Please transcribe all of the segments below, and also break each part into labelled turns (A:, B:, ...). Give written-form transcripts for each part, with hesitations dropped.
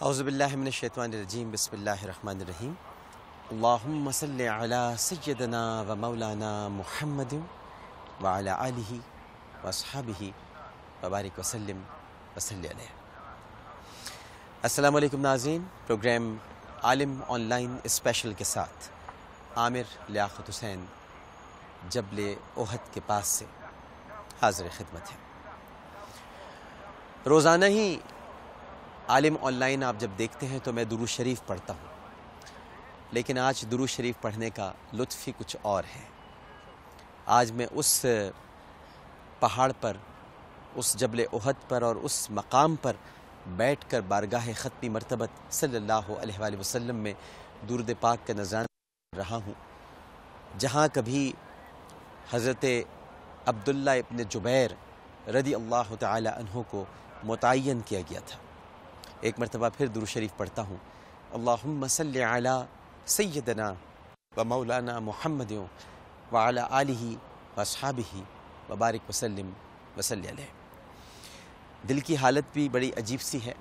A: اعوذ باللہ من الشیطان الرجیم بسم اللہ الرحمن الرحیم اللہم صلی علی سیدنا و مولانا محمد وعلی آلہ و اصحابہ وبارک وسلم وصلی علیہ۔ السلام علیکم ناظرین، program Aalim online special کے ساتھ عامر لیاقت حسین جبل احد کے پاس سے حاضر خدمت ہے۔ روزانہ ہی عالم آن لائن آپ جب دیکھتے ہیں تو میں درود شریف پڑھتا ہوں، لیکن آج درود شریف پڑھنے کا لطف ہی کچھ اور ہے۔ آج میں اس پہاڑ پر، اس جبل احد پر اور اس مقام پر بیٹھ کر بارگاہ ختمی مرتبت صلی اللہ علیہ وآلہ وسلم میں درود پاک کا نذرانہ کر رہا ہوں، جہاں کبھی حضرت عبداللہ ابن جبیر رضی اللہ تعالی عنہ کو متعین کیا گیا تھا۔ ایک مرتبہ پھر درود شریف پڑھتا ہوں، اللہم صلی علی سیدنا و مولانا محمد وعلی آلہ و اصحابہ وبارک وسلم وصلی علیہ۔ دل کی حالت بھی بڑی عجیب سی ہے،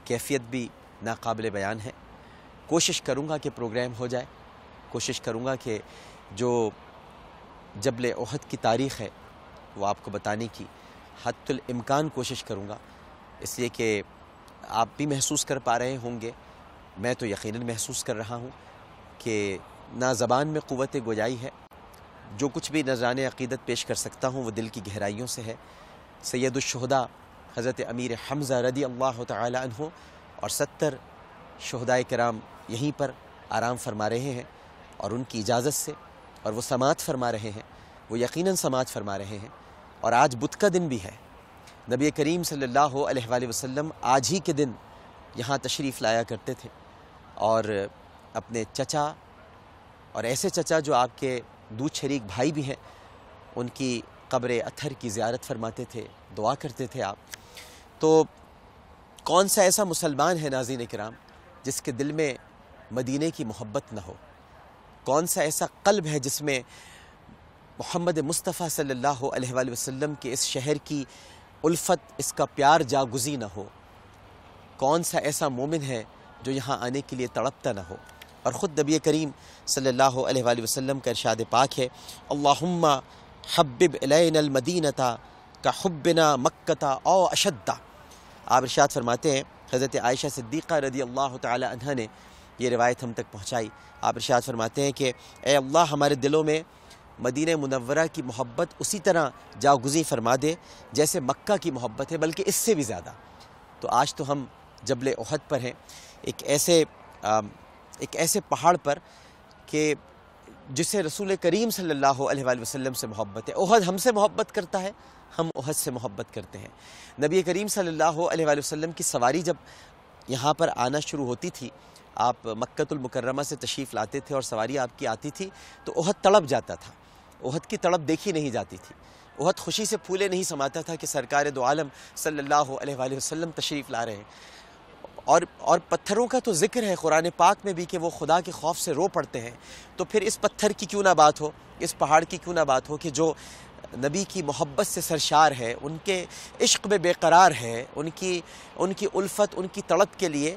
A: کیفیت بھی ناقابل بیان ہے۔ کوشش کروں گا کہ پروگرام ہو جائے، کوشش کروں گا کہ جو جبل احد کی تاریخ ہے وہ آپ کو بتانے کی حد الامکان کوشش کروں گا، اس لیے کہ آپ بھی محسوس کر پا رہے ہوں گے، میں تو یقیناً محسوس کر رہا ہوں کہ نہ زبان میں قوت گویائی ہے، جو کچھ بھی نذران عقیدت پیش کر سکتا ہوں وہ دل کی گہرائیوں سے ہے۔ سید الشہداء حضرت امیر حمزہ رضی اللہ تعالی عنہ اور 70 شہدائے کرام یہیں پر آرام فرما رہے ہیں، اور ان کی اجازت سے، اور وہ سماعت فرما رہے ہیں، وہ یقیناً سماعت فرما رہے ہیں۔ اور آج بدھ کا دن بھی ہے، نبی کریم صلی اللہ علیہ وآلہ وسلم آج ہی کے دن یہاں تشریف لایا کرتے تھے، اور اپنے چچا اور ایسے چچا جو آپ کے دودھ شریک بھائی بھی ہیں، ان کی قبر اطہر کی زیارت فرماتے تھے، دعا کرتے تھے آپ۔ تو کون سا ایسا مسلمان ہے ناظرین کرام جس کے دل میں مدینے کی محبت نہ ہو؟ کون سا ایسا قلب ہے جس میں محمد مصطفیٰ صلی اللہ علیہ وآلہ وسلم کے اس شہر کی الفت، اس کا پیار جاگزی نہ ہو؟ کون سا ایسا مومن ہے جو یہاں آنے کے لیے تڑپتا نہ ہو؟ اور خود نبی کریم صلی اللہ علیہ وآلہ وسلم کا ارشاد پاک ہے، اللہم حبب الینا المدینۃ کحبنا مکۃ او اشد۔ آپ ارشاد فرماتے ہیں، حضرت عائشہ صدیقہ رضی اللہ تعالی عنہ نے یہ روایت ہم تک پہنچائی۔ آپ ارشاد فرماتے ہیں کہ اے اللہ، ہمارے دلوں میں مدینہ منورہ کی محبت اسی طرح جاگزی فرما دے جیسے مکہ کی محبت ہے، بلکہ اس سے بھی زیادہ۔ تو آج تو ہم جبل احد پر ہیں، ایک ایسے پہاڑ پر کہ جسے رسول کریم صلی اللہ علیہ وآلہ وسلم سے محبت ہے۔ احد ہم سے محبت کرتا ہے، ہم احد سے محبت کرتے ہیں۔ نبی کریم صلی اللہ علیہ وآلہ وسلم کی سواری جب یہاں پر آنا شروع ہوتی تھی، آپ مکۃ المکرمہ سے تشریف لاتے تھے اور سواری آپ کی آتی تھی تو احد تڑپ جاتا تھا۔ احد کی تڑپ دیکھی نہیں جاتی تھی، احد خوشی سے پھولے نہیں سماتا تھا کہ سرکار دو عالم صلی اللہ علیہ وآلہ وسلم تشریف لا رہے ہیں۔ اور پتھروں کا تو ذکر ہے قرآن پاک میں بھی کہ وہ خدا کے خوف سے رو پڑتے ہیں، تو پھر اس پتھر کی کیوں نہ بات ہو، اس پہاڑ کی کیوں نہ بات ہو کہ جو نبی کی محبت سے سرشار ہے، ان کے عشق میں بے قرار ہے، ان کی الفت، ان کی تڑپ کے لیے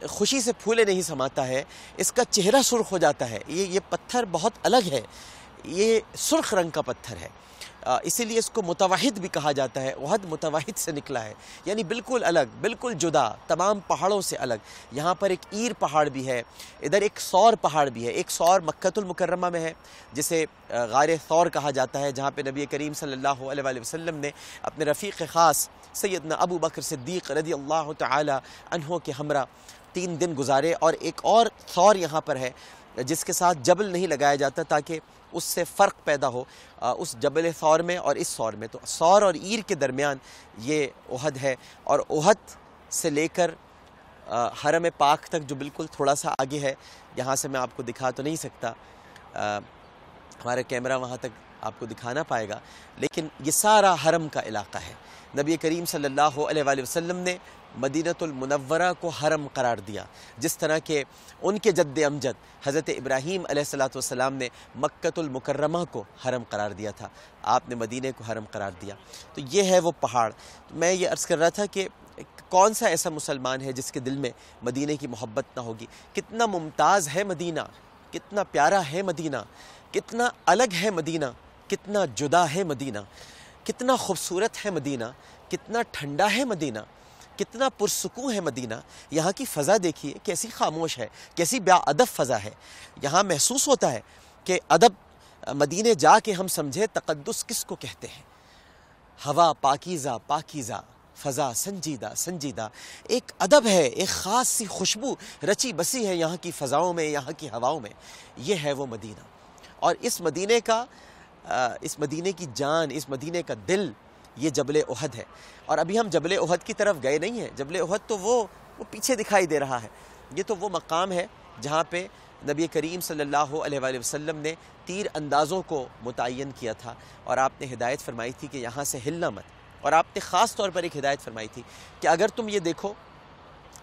A: خوشی سے پھولے نہیں سماتا ہے، اس کا چہرہ سرخ ہو جاتا ہے۔ یہ پتھر بہت الگ ہے، یہ سرخ رنگ کا پتھر ہے، اسی لیے اس کو متوحد بھی کہا جاتا ہے۔ احد متوحد سے نکلا ہے، یعنی بالکل الگ، بالکل جدا، تمام پہاڑوں سے الگ۔ یہاں پر ایک ایر پہاڑ بھی ہے، ادھر ایک ثور پہاڑ بھی ہے۔ ایک ثور مکۃ المکرمہ میں ہے، جسے غار ثور کہا جاتا ہے، جہاں پہ نبی کریم صلی اللہ علیہ وآلہ وسلم نے اپنے رفیق خاص سیدنا ابو بکر صدیق رضی اللہ تعالی عنہ کے ہمراہ 3 دن گزارے۔ اور ایک اور ثور یہاں پر ہے جس کے ساتھ جبل نہیں لگایا جاتا تاکہ اس سے فرق پیدا ہو، اس جبل ثور میں اور اس ثور میں۔ تو ثور اور ایر کے درمیان یہ احد ہے، اور احد سے لے کر حرم پاک تک جو بالکل تھوڑا سا آگے ہے، یہاں سے میں آپ کو دکھا تو نہیں سکتا، ہمارا کیمرہ وہاں تک آپ کو دکھانا پائے گا، لیکن یہ سارا حرم کا علاقہ ہے۔ نبی کریم صلی اللہ علیہ وآلہ وسلم نے مدینۃ المنورہ کو حرم قرار دیا، جس طرح کہ ان کے جد امجد حضرت ابراہیم علیہ السلام نے مکۃ المکرمہ کو حرم قرار دیا تھا، آپ نے مدینہ کو حرم قرار دیا۔ تو یہ ہے وہ پہاڑ۔ میں یہ عرض کر رہا تھا کہ کون سا ایسا مسلمان ہے جس کے دل میں مدینے کی محبت نہ ہوگی؟ کتنا ممتاز ہے مدینہ، کتنا پیارا ہے مدینہ، کتنا الگ ہے مدینہ، کتنا جدا ہے مدینہ، کتنا خوبصورت ہے مدینہ، کتنا ٹھنڈا ہے مدینہ، کتنا پرسکون ہے مدینہ۔ یہاں کی فضا دیکھیے کیسی خاموش ہے، کیسی بے ادب فضا ہے۔ یہاں محسوس ہوتا ہے کہ ادب مدینے جا کے ہم سمجھے تقدس کس کو کہتے ہیں۔ ہوا پاکیزہ پاکیزہ، فضا سنجیدہ سنجیدہ، ایک ادب ہے، ایک خاص سی خوشبو رچی بسی ہے یہاں کی فضاؤں میں، یہاں کی ہواؤں میں۔ یہ ہے وہ مدینہ، اور اس مدینے کی جان، اس مدینے کا دل یہ جبل احد ہے۔ اور ابھی ہم جبل احد کی طرف گئے نہیں ہیں، جبل احد تو وہ پیچھے دکھائی دے رہا ہے۔ یہ تو وہ مقام ہے جہاں پہ نبی کریم صلی اللہ علیہ وآلہ وسلم نے تیر اندازوں کو متعین کیا تھا، اور آپ نے ہدایت فرمائی تھی کہ یہاں سے ہلنا مت۔ اور آپ نے خاص طور پر ایک ہدایت فرمائی تھی کہ اگر تم یہ دیکھو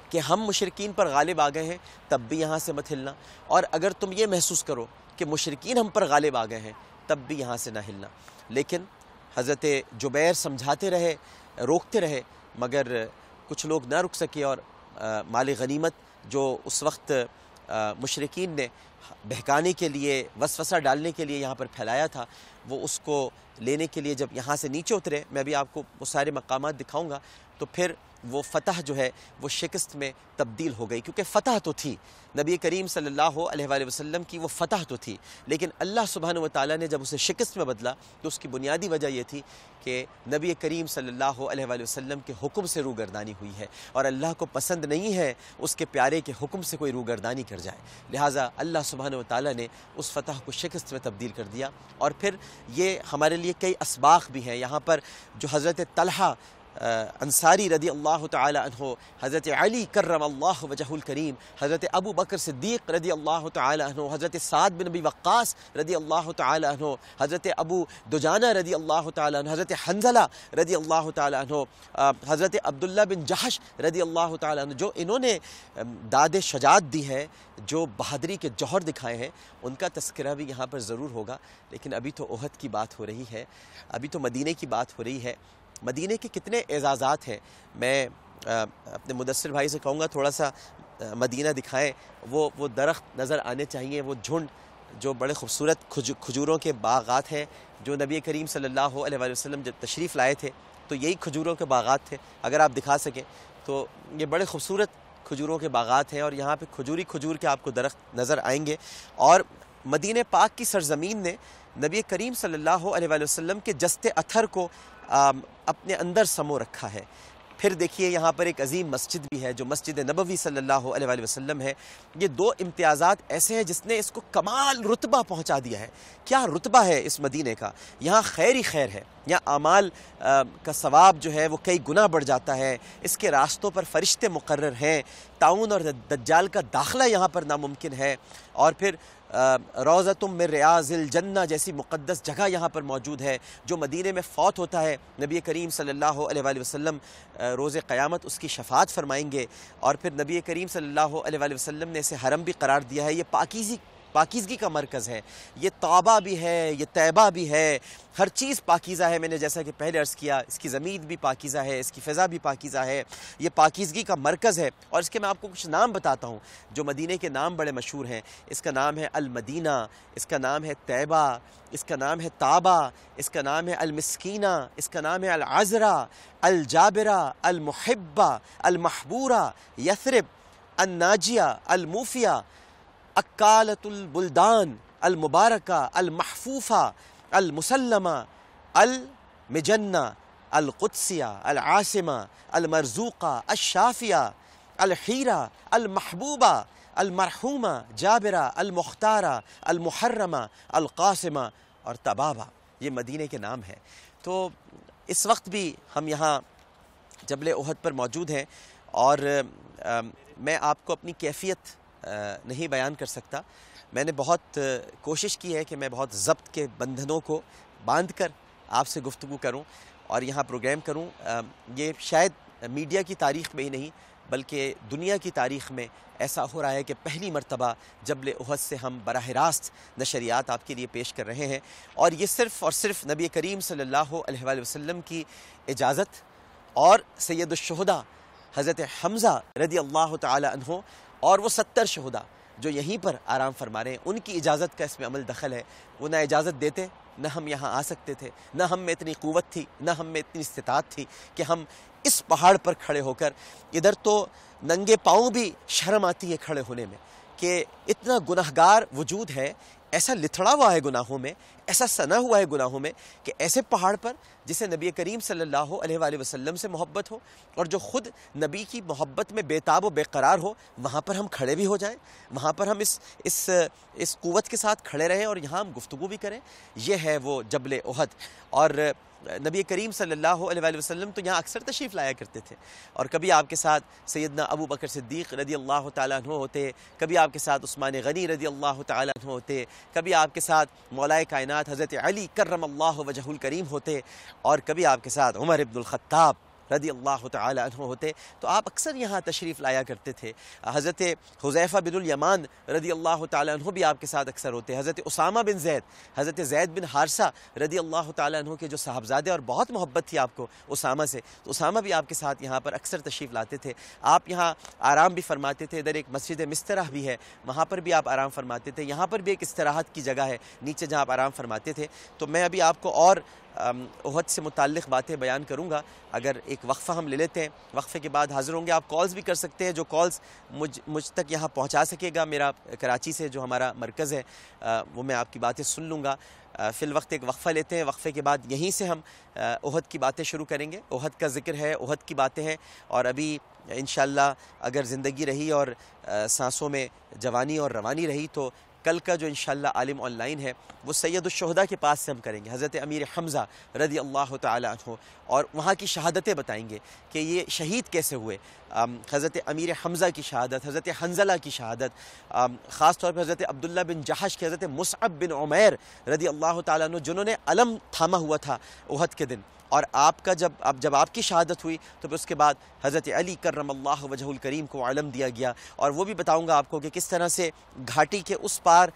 A: کہ ہم مشرکین پر غالب آ گئے ہیں تب بھی یہاں سے مت ہلنا، اور اگر تم یہ محسوس کرو کہ مشرکین ہم پر غالب آ گئے ہیں تب بھی یہاں سے نہ ہلنا۔ لیکن حضرت جبیر سمجھاتے رہے، روکتے رہے، مگر کچھ لوگ نہ رک سکے، اور مال غنیمت جو اس وقت مشرکین نے بہکانے کے لیے، وسوسہ ڈالنے کے لیے یہاں پر پھیلایا تھا، وہ اس کو لینے کے لیے جب یہاں سے نیچے اترے، میں بھی آپ کو وہ سارے مقامات دکھاؤں گا، تو پھر وہ فتح جو ہے وہ شکست میں تبدیل ہو گئی، کیونکہ فتح تو تھی نبی کریم صلی اللہ علیہ وآلہ وسلم کی، وہ فتح تو تھی، لیکن اللہ سبحانہ وتعالیٰ نے جب اسے شکست میں بدلا تو اس کی بنیادی وجہ یہ تھی کہ نبی کریم صلی اللہ علیہ وآلہ وسلم کے حکم سے روگردانی ہوئی ہے، اور اللہ کو پسند نہیں ہے اس کے پیارے کے حکم سے کوئی روگردانی کر جائے، لہٰذا اللہ سبحانہ وتعالیٰ نے اس فتح کو شکست میں تبدیل کر دیا۔ اور پھر یہ ہمارے لیے کئی اسباق بھی ہیں یہاں پر، جو حضرت طلحہ انصاری رضی اللہ تعالی عنہ، حضرت علی کرم اللہ وجہ الکریم، حضرت ابو بکر صدیق رضی اللہ تعالی عنہ، حضرت سعد بن ابی وقاص رضی اللہ تعالی عنہ، حضرت ابو دجانہ رضی اللہ تعالی عنہ، حضرت حنظلہ رضی اللہ تعالی عنہ، حضرت عبداللہ بن جحش رضی اللہ تعالی عنہ، جو انہوں نے داد شجاعت دی ہے، جو بہادری کے جوہر دکھائے ہیں، ان کا تذکرہ بھی یہاں پر ضرور ہوگا۔ لیکن ابھی تو احد کی بات ہو رہی ہے، ابھی تو مدینے کی بات ہو رہی ہے۔ مدینے کے کتنے اعزازات ہیں، میں اپنے مدثر بھائی سے کہوں گا تھوڑا سا مدینہ دکھائیں، وہ درخت نظر آنے چاہیے، وہ جھنڈ جو بڑے خوبصورت کھجوروں کے باغات ہیں، جو نبی کریم صلی اللہ علیہ وآلہ وسلم جب تشریف لائے تھے تو یہی کھجوروں کے باغات تھے، اگر آپ دکھا سکیں تو یہ بڑے خوبصورت کھجوروں کے باغات ہیں، اور یہاں پہ کھجور کے آپ کو درخت نظر آئیں گے۔ اور مدینہ پاک کی سرزمین نے نبی کریم صلی اللہ علیہ وآلہ وسلم کے جستے اثر کو اپنے اندر سمو رکھا ہے۔ پھر دیکھیے یہاں پر ایک عظیم مسجد بھی ہے جو مسجد نبوی صلی اللہ علیہ وآلہ وسلم ہے۔ یہ دو امتیازات ایسے ہیں جس نے اس کو کمال رتبہ پہنچا دیا ہے۔ کیا رتبہ ہے اس مدینے کا؟ یہاں خیر ہی خیر ہے، یہاں اعمال کا ثواب جو ہے وہ کئی گنا بڑھ جاتا ہے، اس کے راستوں پر فرشتے مقرر ہیں، طاعون اور دجال کا داخلہ یہاں پر ناممکن ہے، اور پھر روضۃ من ریاض الجنہ جیسی مقدس جگہ یہاں پر موجود ہے۔ جو مدینے میں فوت ہوتا ہے نبی کریم صلی اللہ علیہ وآلہ وسلم روز قیامت اس کی شفاعت فرمائیں گے، اور پھر نبی کریم صلی اللہ علیہ وآلہ وسلم نے اسے حرم بھی قرار دیا ہے۔ یہ پاکیزگی کا مرکز ہے، یہ توبہ بھی ہے، یہ طیبہ بھی ہے، ہر چیز پاکیزہ ہے۔ میں نے جیسا کہ پہلے عرض کیا، اس کی زمین بھی پاکیزہ ہے، اس کی فضا بھی پاکیزہ ہے، یہ پاکیزگی کا مرکز ہے۔ اور اس کے میں آپ کو کچھ نام بتاتا ہوں جو مدینے کے نام بڑے مشہور ہیں۔ اس کا نام ہے المدینہ، اس کا نام ہے طیبہ، اس کا نام ہے طابہ، اس کا نام ہے المسکینہ، اس کا نام ہے العذرہ، الجابرہ، المحبہ، المحبورہ، یثرب، الناجیہ، الموفیہ، اکالۃ البلدان، المبارکہ، المحفوفہ، المسلمہ، المجنہ، القدسیہ، العاصمہ، المرزوقہ، الشافیہ، الحیرہ، المحبوبہ، المرحومہ، جابرہ، المختارہ، المحرمہ، القاسمہ اور طبابہ، یہ مدینے کے نام ہیں۔ تو اس وقت بھی ہم یہاں جبل احد پر موجود ہیں، اور میں آپ کو اپنی کیفیت نہیں بیان کر سکتا۔ میں نے بہت کوشش کی ہے کہ میں بہت ضبط کے بندھنوں کو باندھ کر آپ سے گفتگو کروں اور یہاں پروگرام کروں۔ یہ شاید میڈیا کی تاریخ میں ہی نہیں بلکہ دنیا کی تاریخ میں ایسا ہو رہا ہے کہ پہلی مرتبہ جبل احد سے ہم براہ راست نشریات آپ کے لیے پیش کر رہے ہیں، اور یہ صرف اور صرف نبی کریم صلی اللہ علیہ وآلہ وسلم کی اجازت اور سید الشہداء حضرت حمزہ رضی اللہ تعالی عنہ اور وہ 70 شہداء جو یہیں پر آرام فرما رہے ہیں، ان کی اجازت کا اس میں عمل دخل ہے۔ وہ نہ اجازت دیتے نہ ہم یہاں آ سکتے تھے، نہ ہم میں اتنی قوت تھی، نہ ہم میں اتنی استطاعت تھی کہ ہم اس پہاڑ پر کھڑے ہو کر، ادھر تو ننگے پاؤں بھی شرم آتی ہے کھڑے ہونے میں کہ اتنا گناہگار وجود ہے، ایسا لتھڑا ہوا ہے گناہوں میں، ایسا سنا ہوا ہے گناہوں میں کہ ایسے پہاڑ پر جسے نبی کریم صلی اللہ علیہ وآلہ وسلم سے محبت ہو اور جو خود نبی کی محبت میں بے تاب و بے قرار ہو، وہاں پر ہم کھڑے بھی ہو جائیں، وہاں پر ہم اس قوت کے ساتھ کھڑے رہیں اور یہاں ہم گفتگو بھی کریں۔ یہ ہے وہ جبل احد۔ اور نبی کریم صلی اللہ علیہ وآلہ وسلم تو یہاں اکثر تشریف لایا کرتے تھے، اور کبھی آپ کے ساتھ سیدنا ابو بکر صدیق رضی اللہ تعالیٰ عنہ ہوتے، کبھی آپ کے ساتھ عثمان غنی رضی اللہ تعالیٰ عنہ ہوتے، کبھی آپ کے ساتھ مولائے کائنات حضرت علی کرم اللہ وجہہ الکریم ہوتے، اور کبھی آپ کے ساتھ عمر ابن الخطاب رضی اللہ تعالیٰ عنہ ہوتے۔ تو آپ اکثر یہاں تشریف لایا کرتے تھے۔ حضرت حذیفہ بن الیمان رضی اللہ تعالیٰ عنہ بھی آپ کے ساتھ اکثر ہوتے، حضرت اسامہ بن زید، حضرت زید بن حارثہ رضی اللہ تعالیٰ عنہ کے جو صاحبزادے، اور بہت محبت تھی آپ کو اسامہ سے، تو اسامہ بھی آپ کے ساتھ یہاں پر اکثر تشریف لاتے تھے۔ آپ یہاں آرام بھی فرماتے تھے، ادھر ایک مسجد مستراح بھی ہے، وہاں پر بھی آپ آرام فرماتے تھے، یہاں پر بھی ایک استراحت کی جگہ ہے نیچے جہاں آپ آرام فرماتے تھے۔ تو میں ابھی آپ کو اور احد سے متعلق باتیں بیان کروں گا، اگر ایک وقفہ ہم لے لیتے ہیں، وقفے کے بعد حاضر ہوں گے۔ آپ کالز بھی کر سکتے ہیں، جو کالز مجھ تک یہاں پہنچا سکے گا، میرا کراچی سے جو ہمارا مرکز ہے وہ میں آپ کی باتیں سن لوں گا۔ فی الوقت ایک وقفہ لیتے ہیں، وقفے کے بعد یہیں سے ہم احد کی باتیں شروع کریں گے۔ احد کا ذکر ہے، احد کی باتیں ہیں، اور ابھی انشاءاللہ اگر زندگی رہی اور سانسوں میں جوانی اور روانی رہی تو کل کا جو انشاءاللہ عالم آن لائن ہے وہ سید الشہداء کے پاس سے ہم کریں گے، حضرت امیر حمزہ رضی اللہ تعالی عنہ، اور وہاں کی شہادتیں بتائیں گے کہ یہ شہید کیسے ہوئے۔ حضرت امیر حمزہ کی شہادت، حضرت حنظلہ کی شہادت، خاص طور پر حضرت عبداللہ بن جحش کی، حضرت مصعب بن عمیر رضی اللہ تعالیٰ عنہ جنہوں نے علم تھاما ہوا تھا احد کے دن، اور آپ کا جب آپ کی شہادت ہوئی تو پھر اس کے بعد حضرت علی کرم اللہ وجہ الکریم کو علم دیا گیا، اور وہ بھی بتاؤں گا آپ کو کہ کس طرح سے گھاٹی کے اس پار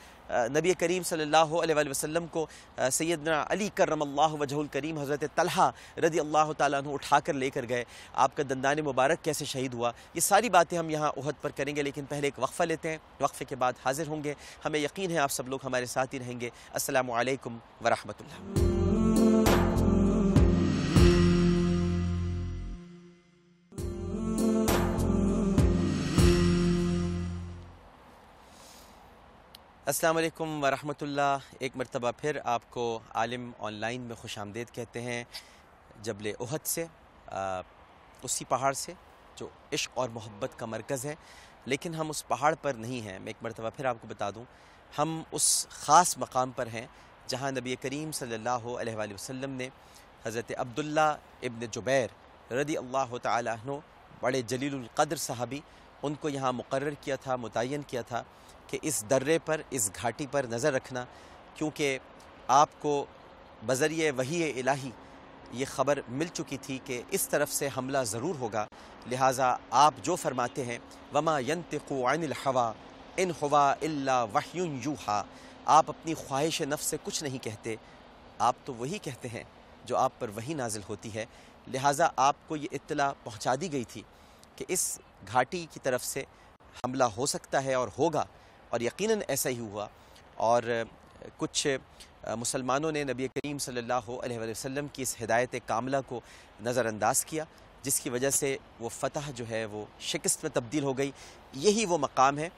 A: نبی کریم صلی اللہ علیہ وآلہ وسلم کو سیدنا علی کرم اللہ وجہ الکریم حضرت طلحہ رضی اللہ تعالیٰ عنہ اٹھا کر لے کر گئے، آپ کا دندان مبارک کیسے شہید ہوا، یہ ساری باتیں ہم یہاں احد پر کریں گے۔ لیکن پہلے ایک وقفہ لیتے ہیں، وقفے کے بعد حاضر ہوں گے۔ ہمیں یقین ہے آپ سب لوگ ہمارے ساتھ ہی رہیں گے۔ السلام علیکم ورحمۃ اللہ۔ السلام علیکم ورحمۃ اللہ۔ ایک مرتبہ پھر آپ کو عالم آن لائن میں خوش آمدید کہتے ہیں، جبل احد سے، اسی پہاڑ سے جو عشق اور محبت کا مرکز ہے، لیکن ہم اس پہاڑ پر نہیں ہیں۔ میں ایک مرتبہ پھر آپ کو بتا دوں، ہم اس خاص مقام پر ہیں جہاں نبی کریم صلی اللہ علیہ وآلہ وسلم نے حضرت عبداللہ ابن جبیر رضی اللہ تعالی عنہ، بڑے جلیل القدر صحابی، ان کو یہاں مقرر کیا تھا، متعین کیا تھا کہ اس درے پر، اس گھاٹی پر نظر رکھنا، کیونکہ آپ کو بذریعہ وحی الہی یہ خبر مل چکی تھی کہ اس طرف سے حملہ ضرور ہوگا، لہٰذا آپ جو فرماتے ہیں وما ينطق عن الهوى ان هو الا وحی یوحی، آپ اپنی خواہش نفس سے کچھ نہیں کہتے، آپ تو وہی کہتے ہیں جو آپ پر وحی نازل ہوتی ہے۔ لہٰذا آپ کو یہ اطلاع پہنچا دی گئی تھی کہ اس گھاٹی کی طرف سے حملہ ہو سکتا ہے اور ہوگا، اور یقیناً ایسا ہی ہوا۔ اور کچھ مسلمانوں نے نبی کریم صلی اللہ علیہ وآلہ وسلم کی اس ہدایت کاملہ کو نظر انداز کیا، جس کی وجہ سے وہ فتح جو ہے وہ شکست میں تبدیل ہو گئی۔ یہی وہ مقام ہے،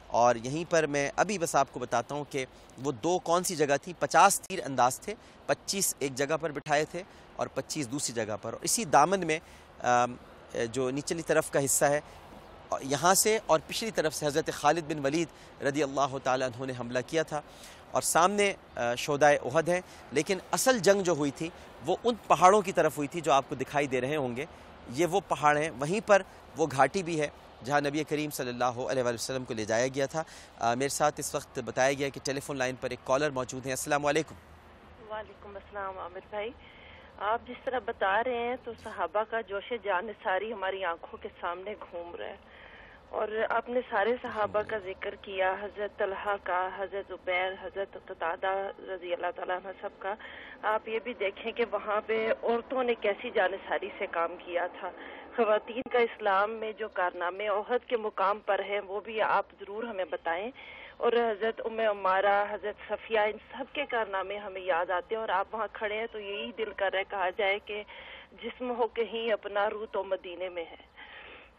A: اور یہیں پر میں ابھی بس آپ کو بتاتا ہوں کہ وہ دو کون سی جگہ تھی۔ 50 تیر انداز تھے، 25 ایک جگہ پر بٹھائے تھے اور 25 دوسری جگہ پر، اور اسی دامن میں جو نیچلی طرف کا حصہ ہے یہاں سے، اور پچھلی طرف سے حضرت خالد بن ولید رضی اللہ تعالیٰ عنہ نے حملہ کیا تھا، اور سامنے شہدائے احد ہیں۔ لیکن اصل جنگ جو ہوئی تھی وہ ان پہاڑوں کی طرف ہوئی تھی جو آپ کو دکھائی دے رہے ہوں گے، یہ وہ پہاڑ ہیں، وہیں پر وہ گھاٹی بھی ہے جہاں نبی کریم صلی اللہ علیہ وآلہ وسلم کو لے جایا گیا تھا۔ میرے ساتھ اس وقت بتایا گیا کہ ٹیلی فون لائن پر ایک کالر موجود ہیں۔ السلام علیکم۔
B: وعلیکم السلام عامر بھائی، آپ جس طرح بتا رہے ہیں تو صحابہ کا جوش جان نثاری ہماری آنکھوں کے سامنے گھوم رہا ہے، اور آپ نے سارے صحابہ کا ذکر کیا، حضرت طلحہ کا، حضرت زبیر، حضرت قتادہ رضی اللہ تعالیٰ عنہ سب کا۔ آپ یہ بھی دیکھیں کہ وہاں پہ عورتوں نے کیسی جانثاری سے کام کیا تھا۔ خواتین کا اسلام میں جو کارنامے احد کے مقام پر ہیں وہ بھی آپ ضرور ہمیں بتائیں، اور حضرت ام عمارہ، حضرت صفیہ، ان سب کے کارنامے ہمیں یاد آتے ہیں، اور آپ وہاں کھڑے ہیں تو یہی دل کر رہا ہے کہا جائے کہ جسم ہو کہیں اپنا روح تو مدینے میں ہے۔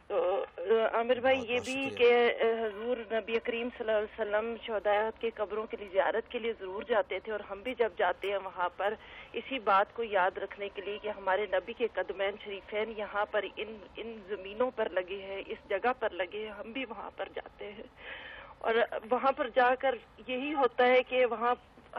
B: تو عامر بھائی یہ بھی کہ حضور نبی کریم صلی اللہ علیہ وسلم شہدائے احد کی قبروں کے لیے زیارت کے لیے ضرور جاتے تھے، اور ہم بھی جب جاتے ہیں وہاں پر اسی بات کو یاد رکھنے کے لیے کہ ہمارے نبی کے قدمین شریفین یہاں پر ان زمینوں پر لگے ہیں، اس جگہ پر لگے ہیں، ہم بھی وہاں پر جاتے ہیں، اور وہاں پر جا کر یہی ہوتا ہے کہ وہاں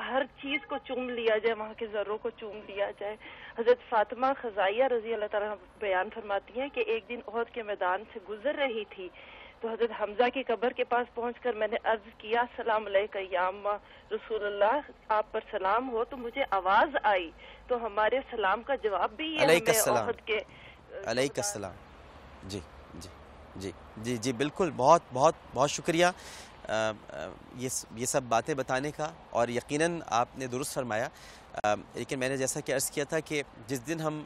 B: ہر چیز کو چوم لیا جائے، وہاں کے ذروں کو چوم لیا جائے۔ حضرت فاطمہ خزائیہ رضی اللہ تعالیٰ بیان فرماتی ہیں کہ ایک دن احد کے میدان سے گزر رہی تھی تو حضرت حمزہ کی قبر کے پاس پہنچ کر میں نے عرض کیا، السلام علیکم یا اما رسول اللہ، آپ پر سلام ہو، تو مجھے آواز آئی، تو ہمارے سلام کا جواب بھی یہ
A: علیک
B: ہمیں
A: السلام،
B: احد کے
A: علیک السلام۔ جی جی جی جی جی بالکل، بہت بہت بہت شکریہ یہ سب باتیں بتانے کا، اور یقیناً آپ نے درست فرمایا۔ لیکن میں نے جیسا کہ عرض کیا تھا کہ جس دن ہم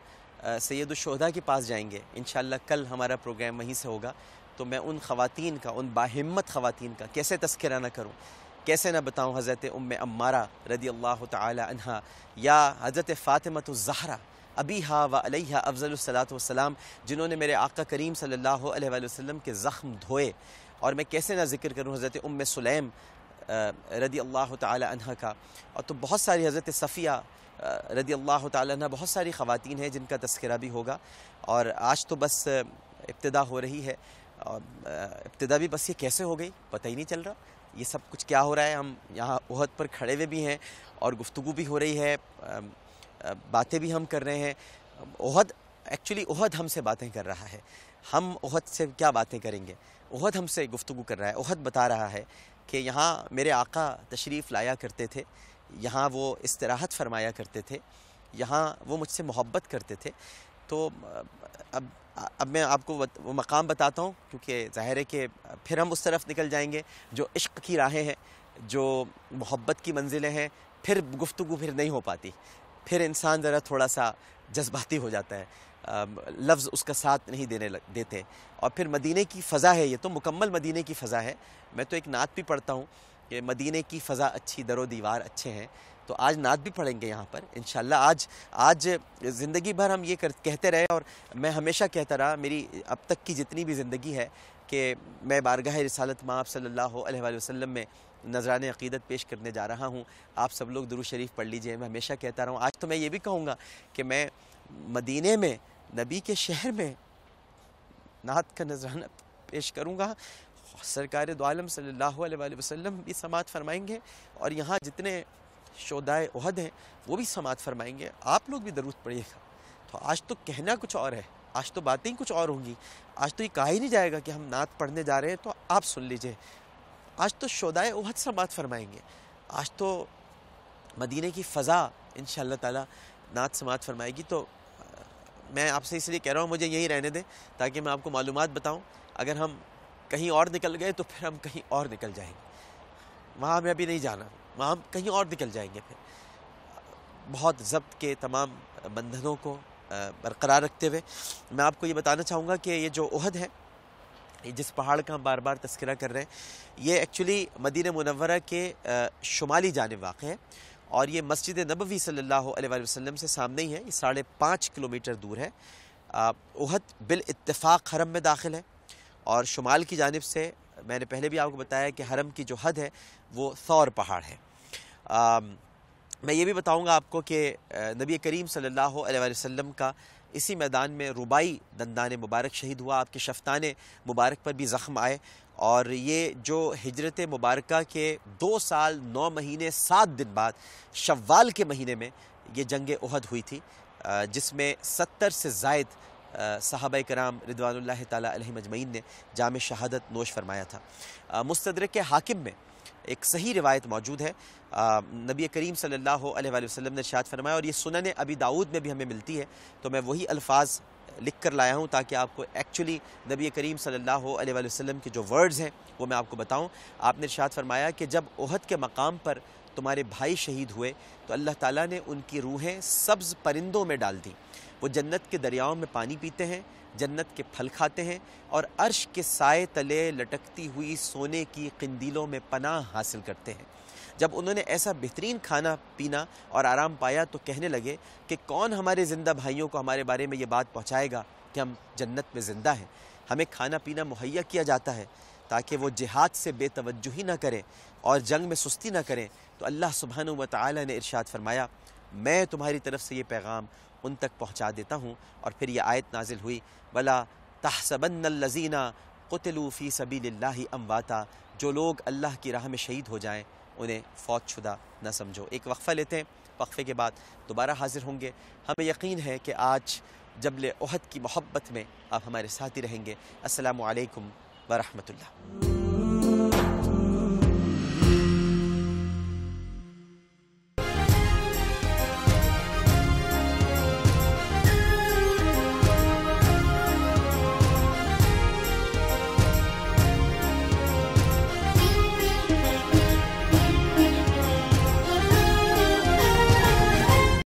A: سید الشہداء کے پاس جائیں گے، انشاءاللہ کل ہمارا پروگرام وہیں سے ہوگا، تو میں ان خواتین کا، ان باہمت خواتین کا کیسے تذکرہ نہ کروں، کیسے نہ بتاؤں حضرت ام عمارہ رضی اللہ تعالی عنہا، یا حضرت فاطمۃ الزہرا ابیہا و علیہا افضل الصلاۃ والسلام، جنہوں نے میرے آقا کریم صلی اللہ علیہ وآلہ وسلم کے زخم دھوئے، اور میں کیسے نہ ذکر کروں حضرت ام سلیم رضی اللہ تعالی عنہ کا، اور تو بہت ساری حضرت صفیہ رضی اللہ تعالی عنہ، بہت ساری خواتین ہیں جن کا تذکرہ بھی ہوگا۔ اور آج تو بس ابتدا ہو رہی ہے، اور ابتدا بھی بس یہ کیسے ہو گئی پتہ ہی نہیں چل رہا، یہ سب کچھ کیا ہو رہا ہے۔ ہم یہاں احد پر کھڑے ہوئے بھی ہیں اور گفتگو بھی ہو رہی ہے، باتیں بھی ہم کر رہے ہیں۔ احد ہم سے باتیں کر رہا ہے، ہم احد سے کیا باتیں کریں گے؟ احد ہم سے گفتگو کر رہا ہے، احد بتا رہا ہے کہ یہاں میرے آقا تشریف لایا کرتے تھے، یہاں وہ استراحت فرمایا کرتے تھے، یہاں وہ مجھ سے محبت کرتے تھے۔ تو اب میں آپ کو وہ مقام بتاتا ہوں، کیونکہ ظاہر ہے کہ پھر ہم اس طرف نکل جائیں گے جو عشق کی راہیں ہیں، جو محبت کی منزلیں ہیں، پھر گفتگو پھر نہیں ہو پاتی، پھر انسان ذرا تھوڑا سا جذباتی ہو جاتا ہے، لفظ اس کا ساتھ نہیں دیتے، اور پھر مدینے کی فضا ہے، یہ تو مکمل مدینے کی فضا ہے۔ میں تو ایک نعت بھی پڑھتا ہوں کہ مدینے کی فضا اچھی، در و دیوار اچھے ہیں، تو آج نعت بھی پڑھیں گے یہاں پر انشاءاللہ۔ آج زندگی بھر ہم یہ کہتے رہے، اور میں ہمیشہ کہتا رہا، میری اب تک کی جتنی بھی زندگی ہے، کہ میں بارگاہ رسالت مآب صلی اللہ علیہ وآلہ وسلم میں نذران عقیدت پیش کرنے جا رہا ہوں، آپ سب لوگ درود شریف پڑھ لیجئے۔ میں ہمیشہ کہتا رہا ہوں، آج تو میں یہ بھی کہوں گا کہ میں مدینے میں، نبی کے شہر میں نعت کا نذرانہ پیش کروں گا، سرکار دو عالم صلی اللہ علیہ وآلہ وسلم بھی سماعت فرمائیں گے، اور یہاں جتنے شہدائے احد ہیں وہ بھی سماعت فرمائیں گے، آپ لوگ بھی درود پڑھیے گا۔ تو آج تو کہنا کچھ اور ہے، آج تو باتیں کچھ اور ہوں گی، آج تو یہ کہا ہی نہیں جائے گا کہ ہم نعت پڑھنے جا رہے ہیں تو آپ سن لیجئے، آج تو شہدائے احد سماعت فرمائیں گے، آج تو مدینے کی فضا انشاءاللہ تعالی نعت سماعت فرمائے گی۔ تو میں آپ سے اس لیے کہہ رہا ہوں مجھے یہی رہنے دیں تاکہ میں آپ کو معلومات بتاؤں، اگر ہم کہیں اور نکل گئے تو پھر ہم کہیں اور نکل جائیں گے، وہاں ہمیں ابھی نہیں جانا، وہاں ہم کہیں اور نکل جائیں گے۔ پھر بہت ضبط کے تمام بندھنوں کو برقرار رکھتے ہوئے میں آپ کو یہ بتانا چاہوں گا کہ یہ جو احد ہے، جس پہاڑ کا ہم بار بار تذکرہ کر رہے ہیں، یہ ایکچولی مدینہ منورہ کے شمالی جانب واقع ہے، اور یہ مسجد نبوی صلی اللہ علیہ وآلہ وسلم سے سامنے ہی ہے، یہ 5.5 کلومیٹر دور ہے۔ احد بالاتفاق حرم میں داخل ہے، اور شمال کی جانب سے میں نے پہلے بھی آپ کو بتایا کہ حرم کی جو حد ہے وہ ثور پہاڑ ہے۔ میں یہ بھی بتاؤں گا آپ کو کہ نبی کریم صلی اللہ علیہ وآلہ وسلم کا اسی میدان میں رباعی دندان مبارک شہید ہوا، آپ کے شفتان مبارک پر بھی زخم آئے، اور یہ جو ہجرت مبارکہ کے 2 سال 9 مہینے 7 دن بعد شوال کے مہینے میں یہ جنگ احد ہوئی تھی، جس میں 70 سے زائد صحابہ کرام رضوان اللہ تعالی علیہم اجمعین نے جام شہادت نوش فرمایا تھا۔ مستدرک حاکم میں ایک صحیح روایت موجود ہے، نبی کریم صلی اللہ علیہ وآلہ وسلم نے ارشاد فرمایا، اور یہ سنن ابی داؤد میں بھی ہمیں ملتی ہے، تو میں وہی الفاظ لکھ کر لایا ہوں تاکہ آپ کو ایکچولی نبی کریم صلی اللہ علیہ وسلم کے جو ورڈز ہیں وہ میں آپ کو بتاؤں۔ آپ نے ارشاد فرمایا کہ جب احد کے مقام پر تمہارے بھائی شہید ہوئے تو اللہ تعالیٰ نے ان کی روحیں سبز پرندوں میں ڈال دیں، وہ جنت کے دریاؤں میں پانی پیتے ہیں، جنت کے پھل کھاتے ہیں اور عرش کے سائے تلے لٹکتی ہوئی سونے کی قندیلوں میں پناہ حاصل کرتے ہیں۔ جب انہوں نے ایسا بہترین کھانا پینا اور آرام پایا تو کہنے لگے کہ کون ہمارے زندہ بھائیوں کو ہمارے بارے میں یہ بات پہنچائے گا کہ ہم جنت میں زندہ ہیں۔ ہمیں کھانا پینا مہیا کیا جاتا ہے تاکہ وہ جہاد سے بے توجہی نہ کریں اور جنگ میں سستی نہ کریں۔ تو اللہ سبحانہ و تعالی نے ارشاد فرمایا میں تمہاری طرف سے یہ پیغام ان تک پہنچا دیتا ہوں۔ اور پھر یہ آیت نازل ہوئی وَلَا تَحْسَبَنَّ الَّذِينَ قُتِلُوا فِي سَبِيلِ اللَّهِ أَمْوَاتًا، جو لوگ اللہ کی راہ میں شہید ہو جائیں انہیں فوت شدہ نہ سمجھو۔ ایک وقفہ لیتے ہیں، وقفے کے بعد دوبارہ حاضر ہوں گے۔ ہمیں یقین ہے کہ آج جبل احد کی محبت میں آپ ہمارے ساتھ ہی رہیں گے۔ السلام علیکم ورحمۃ اللہ۔